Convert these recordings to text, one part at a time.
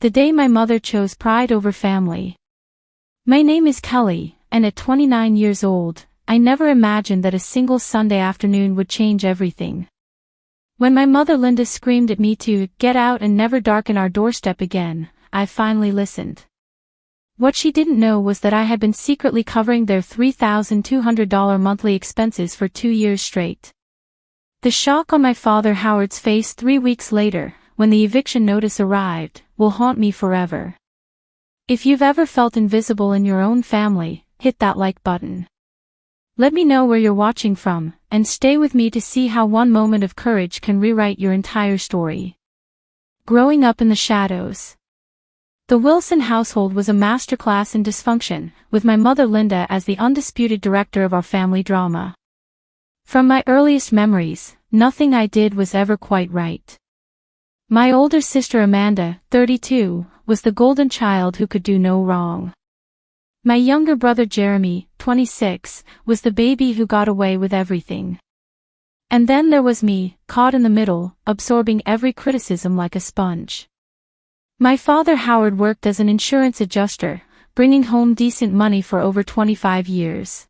The day my mother chose pride over family. My name is Kelly, and at 29 years old, I never imagined that a single Sunday afternoon would change everything. When my mother Linda screamed at me to get out and never darken our doorstep again, I finally listened. What she didn't know was that I had been secretly covering their $3,200 monthly expenses for 2 years straight. The shock on my father Howard's face 3 weeks later, when the eviction notice arrived, will haunt me forever. If you've ever felt invisible in your own family, hit that like button. Let me know where you're watching from, and stay with me to see how one moment of courage can rewrite your entire story. Growing up in the shadows. The Wilson household was a masterclass in dysfunction, with my mother Linda as the undisputed director of our family drama. From my earliest memories, nothing I did was ever quite right. My older sister Amanda, 32, was the golden child who could do no wrong. My younger brother Jeremy, 26, was the baby who got away with everything. And then there was me, caught in the middle, absorbing every criticism like a sponge. My father Howard worked as an insurance adjuster, bringing home decent money for over 25 years.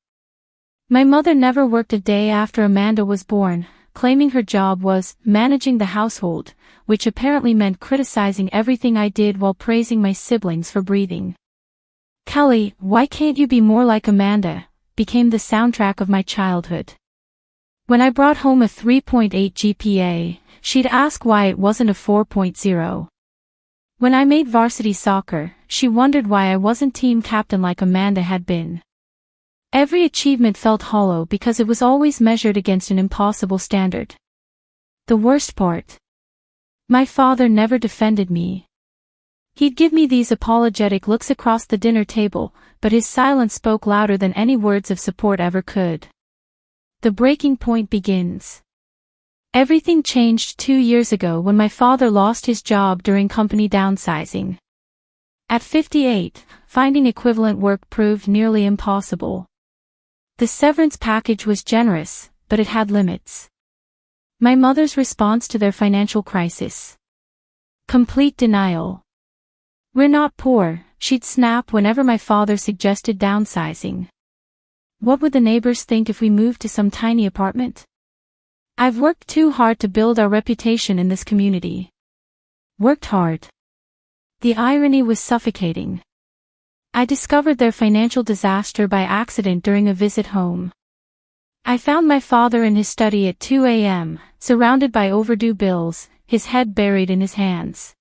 My mother never worked a day after Amanda was born, claiming her job was managing the household, which apparently meant criticizing everything I did while praising my siblings for breathing. Kelly, why can't you be more like Amanda, became the soundtrack of my childhood. When I brought home a 3.8 GPA, she'd ask why it wasn't a 4.0. When I made varsity soccer, she wondered why I wasn't team captain like Amanda had been. Every achievement felt hollow because it was always measured against an impossible standard. The worst part. My father never defended me. He'd give me these apologetic looks across the dinner table, but his silence spoke louder than any words of support ever could. The breaking point begins. Everything changed 2 years ago when my father lost his job during company downsizing. At 58, finding equivalent work proved nearly impossible. The severance package was generous, but it had limits. My mother's response to their financial crisis. Complete denial. "We're not poor," she'd snap whenever my father suggested downsizing. "What would the neighbors think if we moved to some tiny apartment? I've worked too hard to build our reputation in this community." Worked hard. The irony was suffocating. I discovered their financial disaster by accident during a visit home. I found my father in his study at 2 a.m., surrounded by overdue bills, his head buried in his hands.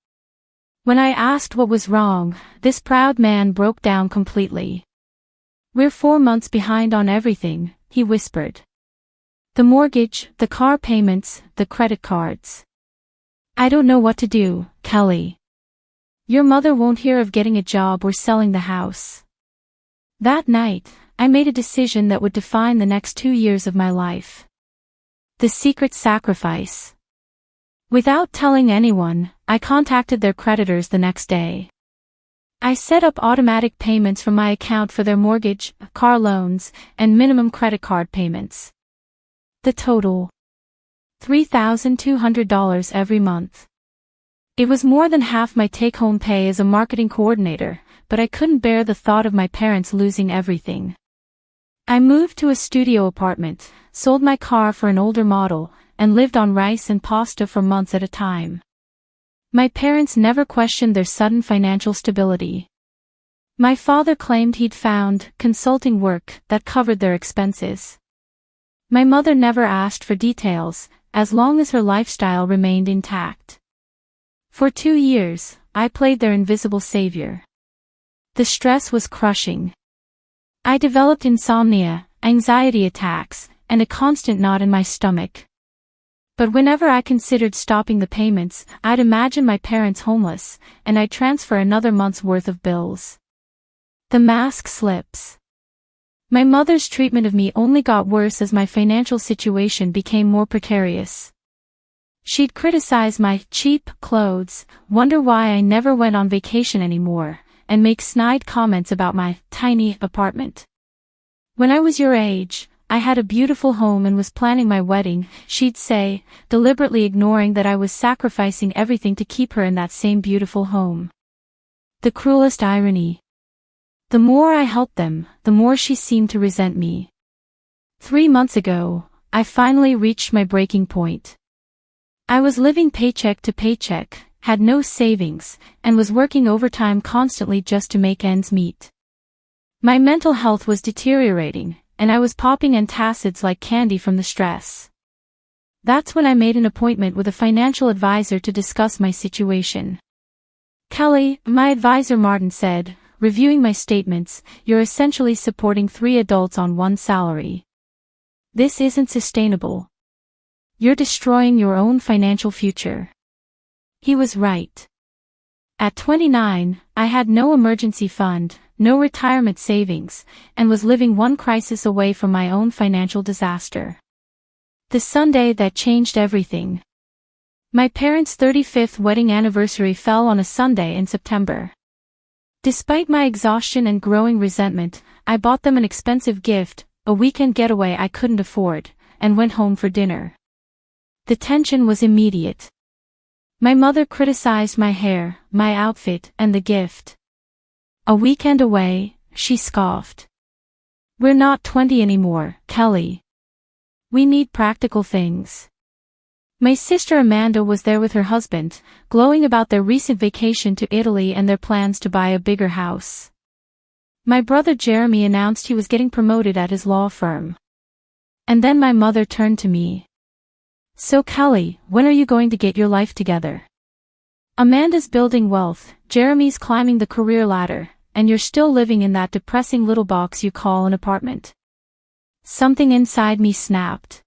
When I asked what was wrong, this proud man broke down completely. "We're 4 months behind on everything," he whispered. "The mortgage, the car payments, the credit cards. I don't know what to do, Kelly. Your mother won't hear of getting a job or selling the house." That night, I made a decision that would define the next 2 years of my life. The secret sacrifice. Without telling anyone, I contacted their creditors the next day. I set up automatic payments from my account for their mortgage, car loans, and minimum credit card payments. The total: $3,200 every month. It was more than half my take-home pay as a marketing coordinator, but I couldn't bear the thought of my parents losing everything. I moved to a studio apartment, sold my car for an older model, and lived on rice and pasta for months at a time. My parents never questioned their sudden financial stability. My father claimed he'd found consulting work that covered their expenses. My mother never asked for details, as long as her lifestyle remained intact. For 2 years, I played their invisible savior. The stress was crushing. I developed insomnia, anxiety attacks, and a constant knot in my stomach. But whenever I considered stopping the payments, I'd imagine my parents homeless, and I'd transfer another month's worth of bills. The mask slips. My mother's treatment of me only got worse as my financial situation became more precarious. She'd criticize my cheap clothes, wonder why I never went on vacation anymore, and make snide comments about my tiny apartment. When I was your age, I had a beautiful home and was planning my wedding, she'd say, deliberately ignoring that I was sacrificing everything to keep her in that same beautiful home. The cruelest irony. The more I helped them, the more she seemed to resent me. 3 months ago, I finally reached my breaking point. I was living paycheck to paycheck, had no savings, and was working overtime constantly just to make ends meet. My mental health was deteriorating, and I was popping antacids like candy from the stress. That's when I made an appointment with a financial advisor to discuss my situation. Kelly, my advisor Martin said, reviewing my statements, you're essentially supporting 3 adults on 1 salary. This isn't sustainable. You're destroying your own financial future. He was right. At 29, I had no emergency fund, no retirement savings, and was living one crisis away from my own financial disaster. The Sunday that changed everything. My parents' 35th wedding anniversary fell on a Sunday in September. Despite my exhaustion and growing resentment, I bought them an expensive gift, a weekend getaway I couldn't afford, and went home for dinner. The tension was immediate. My mother criticized my hair, my outfit, and the gift. A weekend away, she scoffed. We're not 20 anymore, Kelly. We need practical things. My sister Amanda was there with her husband, glowing about their recent vacation to Italy and their plans to buy a bigger house. My brother Jeremy announced he was getting promoted at his law firm. And then my mother turned to me. So Kelly, when are you going to get your life together? Amanda's building wealth, Jeremy's climbing the career ladder, and you're still living in that depressing little box you call an apartment. Something inside me snapped.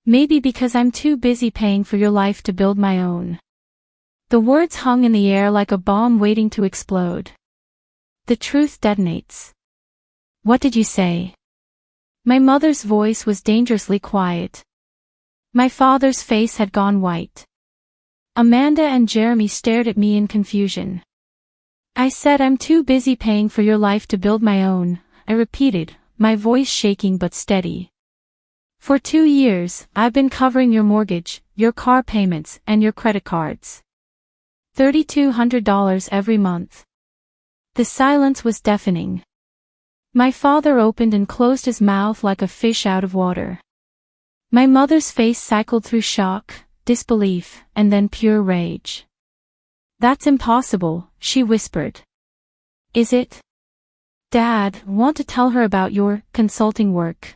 Maybe because I'm too busy paying for your life to build my own. The words hung in the air like a bomb waiting to explode. The truth detonates. What did you say? My mother's voice was dangerously quiet. My father's face had gone white. Amanda and Jeremy stared at me in confusion. I said I'm too busy paying for your life to build my own, I repeated, my voice shaking but steady. For 2 years, I've been covering your mortgage, your car payments, and your credit cards. $3,200 every month. The silence was deafening. My father opened and closed his mouth like a fish out of water. My mother's face cycled through shock, disbelief, and then pure rage. That's impossible, she whispered. Is it? Dad, want to tell her about your consulting work?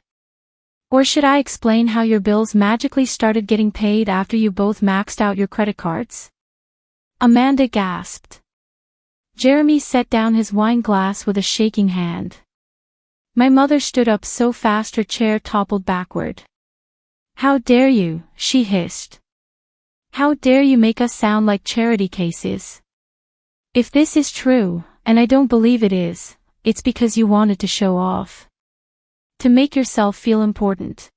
Or should I explain how your bills magically started getting paid after you both maxed out your credit cards? Amanda gasped. Jeremy set down his wine glass with a shaking hand. My mother stood up so fast her chair toppled backward. How dare you, she hissed. How dare you make us sound like charity cases? If this is true, and I don't believe it is, it's because you wanted to show off. To make yourself feel important.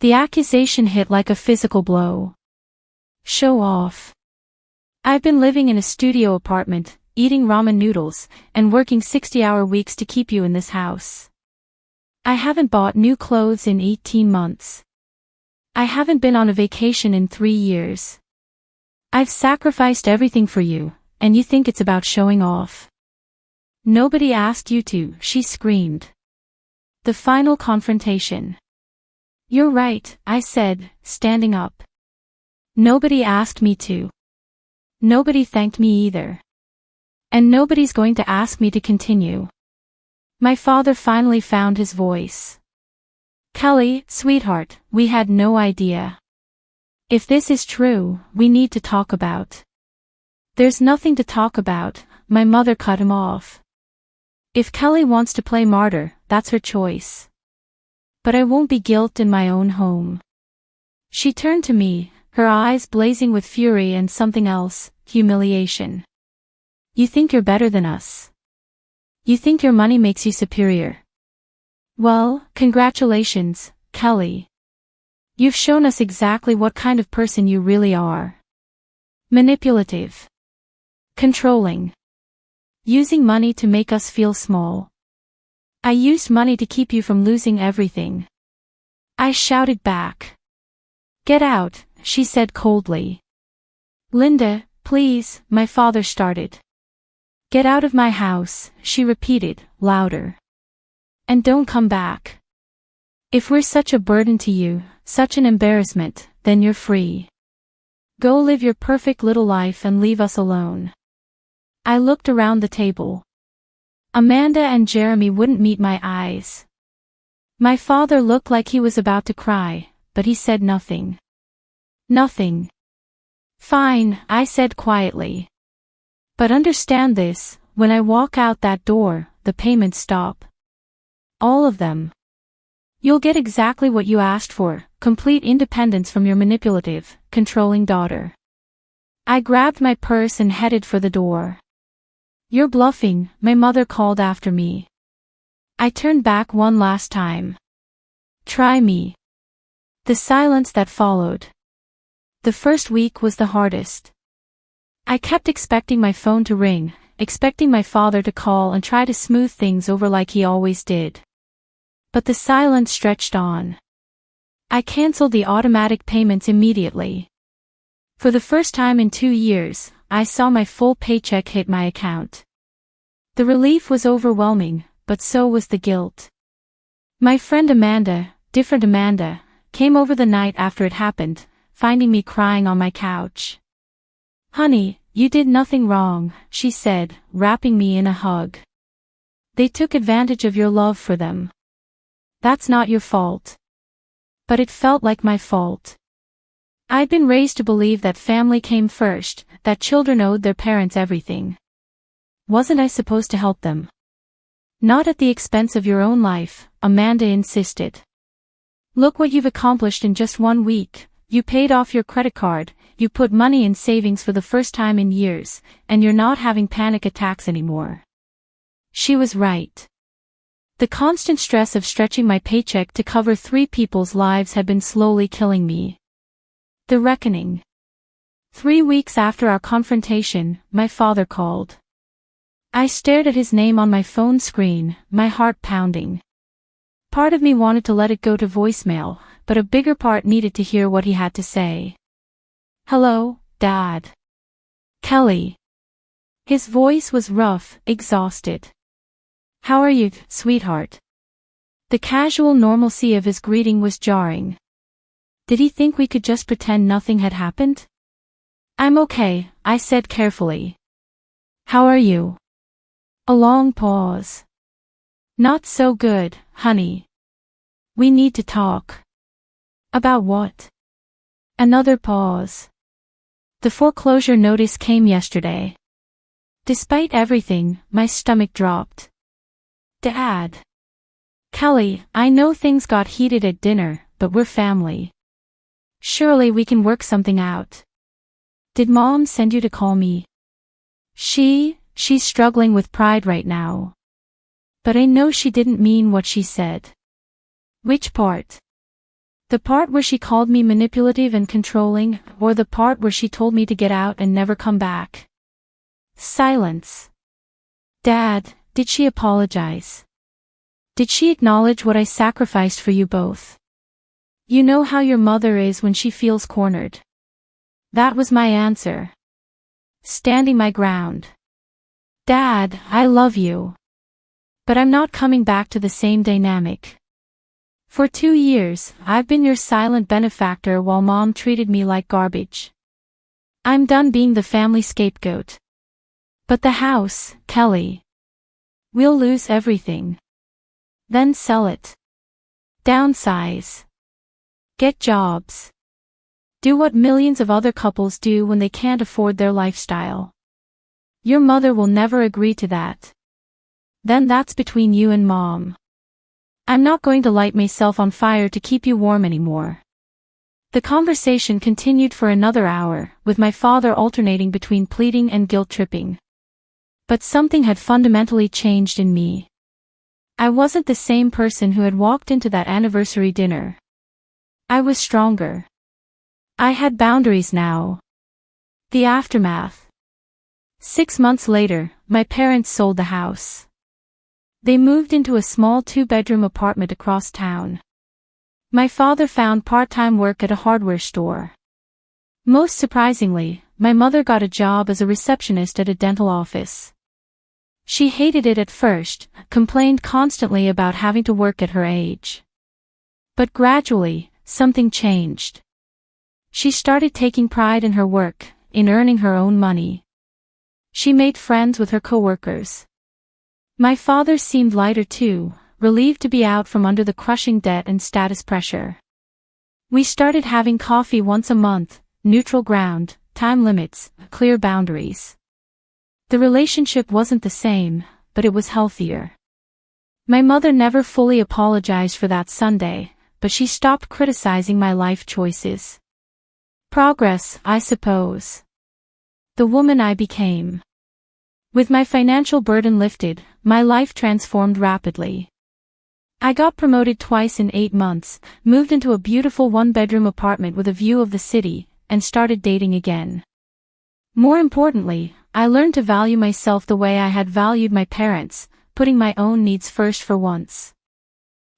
The accusation hit like a physical blow. Show off. I've been living in a studio apartment, eating ramen noodles, and working 60-hour weeks to keep you in this house. I haven't bought new clothes in 18 months. I haven't been on a vacation in 3 years. I've sacrificed everything for you, and you think it's about showing off. Nobody asked you to, she screamed. The final confrontation. You're right, I said, standing up. Nobody asked me to. Nobody thanked me either. And nobody's going to ask me to continue. My father finally found his voice. Kelly, sweetheart, we had no idea. If this is true, we need to talk about. There's nothing to talk about, my mother cut him off. If Kelly wants to play martyr, that's her choice. But I won't be guilted in my own home. She turned to me, her eyes blazing with fury and something else, humiliation. You think you're better than us. You think your money makes you superior. Well, congratulations, Kelly. You've shown us exactly what kind of person you really are. Manipulative. Controlling. Using money to make us feel small. I used money to keep you from losing everything. I shouted back. Get out, she said coldly. Linda, please, my father started. Get out of my house, she repeated, louder. And don't come back. If we're such a burden to you, such an embarrassment, then you're free. Go live your perfect little life and leave us alone. I looked around the table. Amanda and Jeremy wouldn't meet my eyes. My father looked like he was about to cry, but he said nothing. Nothing. Fine, I said quietly. But understand this, when I walk out that door, the payments stop. All of them. You'll get exactly what you asked for, complete independence from your manipulative, controlling daughter. I grabbed my purse and headed for the door. You're bluffing, my mother called after me. I turned back one last time. Try me. The silence that followed. The first week was the hardest. I kept expecting my phone to ring, expecting my father to call and try to smooth things over like he always did. But the silence stretched on. I canceled the automatic payments immediately. For the first time in 2 years, I saw my full paycheck hit my account. The relief was overwhelming, but so was the guilt. My friend Amanda, different Amanda, came over the night after it happened, finding me crying on my couch. Honey, you did nothing wrong, she said, wrapping me in a hug. They took advantage of your love for them. That's not your fault. But it felt like my fault. I'd been raised to believe that family came first, that children owed their parents everything. Wasn't I supposed to help them? Not at the expense of your own life, Amanda insisted. Look what you've accomplished in just 1 week. You paid off your credit card, you put money in savings for the first time in years, and you're not having panic attacks anymore. She was right. The constant stress of stretching my paycheck to cover 3 people's lives had been slowly killing me. The reckoning. 3 weeks after our confrontation, my father called. I stared at his name on my phone screen, my heart pounding. Part of me wanted to let it go to voicemail, but a bigger part needed to hear what he had to say. Hello, Dad. Kelly. His voice was rough, exhausted. How are you, sweetheart? The casual normalcy of his greeting was jarring. Did he think we could just pretend nothing had happened? I'm okay, I said carefully. How are you? A long pause. Not so good, honey. We need to talk. About what? Another pause. The foreclosure notice came yesterday. Despite everything, my stomach dropped. Dad. Kelly, I know things got heated at dinner, but we're family. Surely we can work something out. Did Mom send you to call me? She's struggling with pride right now. But I know she didn't mean what she said. Which part? The part where she called me manipulative and controlling, or the part where she told me to get out and never come back? Silence. Dad, did she apologize? Did she acknowledge what I sacrificed for you both? You know how your mother is when she feels cornered. That was my answer. Standing my ground. Dad, I love you. But I'm not coming back to the same dynamic. For 2 years, I've been your silent benefactor while Mom treated me like garbage. I'm done being the family scapegoat. But the house, Kelly. We'll lose everything. Then sell it. Downsize. Get jobs. Do what millions of other couples do when they can't afford their lifestyle. Your mother will never agree to that. Then that's between you and Mom. I'm not going to light myself on fire to keep you warm anymore. The conversation continued for another hour, with my father alternating between pleading and guilt-tripping. But something had fundamentally changed in me. I wasn't the same person who had walked into that anniversary dinner. I was stronger. I had boundaries now. The aftermath. 6 months later, my parents sold the house. They moved into a small 2-bedroom apartment across town. My father found part-time work at a hardware store. Most surprisingly, my mother got a job as a receptionist at a dental office. She hated it at first, complained constantly about having to work at her age. But gradually, something changed. She started taking pride in her work, in earning her own money. She made friends with her coworkers. My father seemed lighter too, relieved to be out from under the crushing debt and status pressure. We started having coffee once a month, neutral ground, time limits, clear boundaries. The relationship wasn't the same, but it was healthier. My mother never fully apologized for that Sunday, but she stopped criticizing my life choices. Progress, I suppose. The woman I became. With my financial burden lifted, my life transformed rapidly. I got promoted twice in 8 months, moved into a beautiful one-bedroom apartment with a view of the city, and started dating again. More importantly, I learned to value myself the way I had valued my parents, putting my own needs first for once.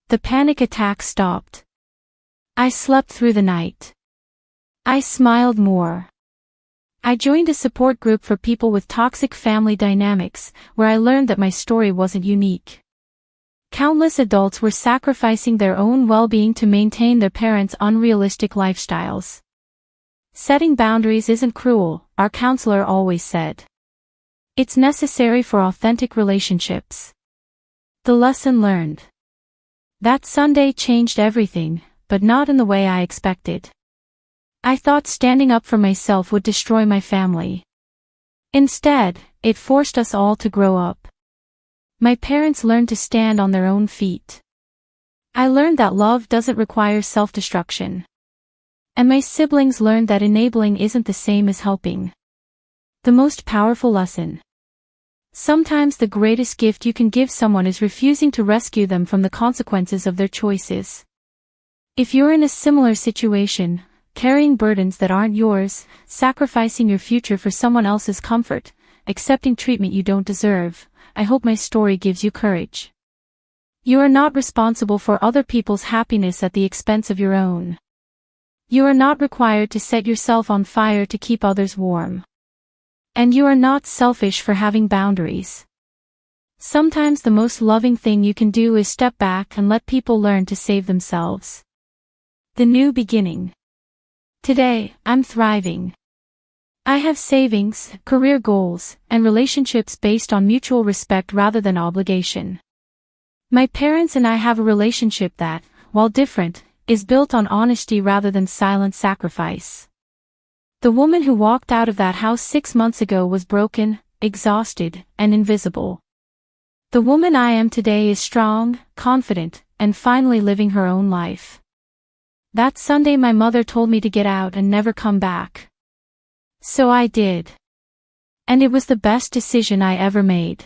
The panic attack stopped. I slept through the night. I smiled more. I joined a support group for people with toxic family dynamics, where I learned that my story wasn't unique. Countless adults were sacrificing their own well-being to maintain their parents' unrealistic lifestyles. Setting boundaries isn't cruel, our counselor always said. It's necessary for authentic relationships. The lesson learned. That Sunday changed everything, but not in the way I expected. I thought standing up for myself would destroy my family. Instead, it forced us all to grow up. My parents learned to stand on their own feet. I learned that love doesn't require self-destruction. And my siblings learned that enabling isn't the same as helping. The most powerful lesson. Sometimes the greatest gift you can give someone is refusing to rescue them from the consequences of their choices. If you're in a similar situation, carrying burdens that aren't yours, sacrificing your future for someone else's comfort, accepting treatment you don't deserve, I hope my story gives you courage. You are not responsible for other people's happiness at the expense of your own. You are not required to set yourself on fire to keep others warm. And you are not selfish for having boundaries. Sometimes the most loving thing you can do is step back and let people learn to save themselves. The new beginning. Today, I'm thriving. I have savings, career goals, and relationships based on mutual respect rather than obligation. My parents and I have a relationship that, while different, is built on honesty rather than silent sacrifice. The woman who walked out of that house 6 months ago was broken, exhausted, and invisible. The woman I am today is strong, confident, and finally living her own life. That Sunday my mother told me to get out and never come back. So I did. And it was the best decision I ever made.